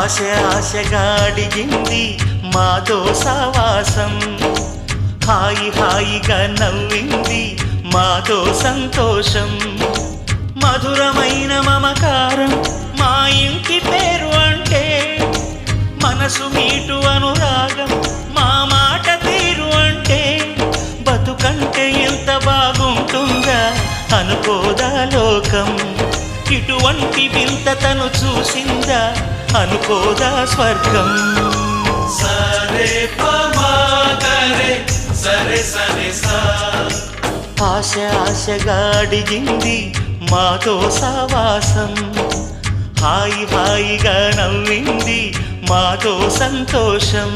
ఆశ ఆశగా అడిగింది మాతో సావాసం, హాయి హాయిగా నవ్వింది మాతో సంతోషం. మధురమైన మమకారం మా ఇంటి పేరు అంటే, మనసు మీటు అనురాగం మా మాట తీరు అంటే, బతుకంటే ఎంత బాగుంటుందా అనుకోదా లోకం. ఇటువంటి వింత తను చూసిందా అనుకోదా స్వర్గం. సరే పమాగరే సరే సరే సా. ఆశ ఆశగా అడిగింది మాతో సావాసం, హాయి హాయిగా నవ్వింది మాతో సంతోషం.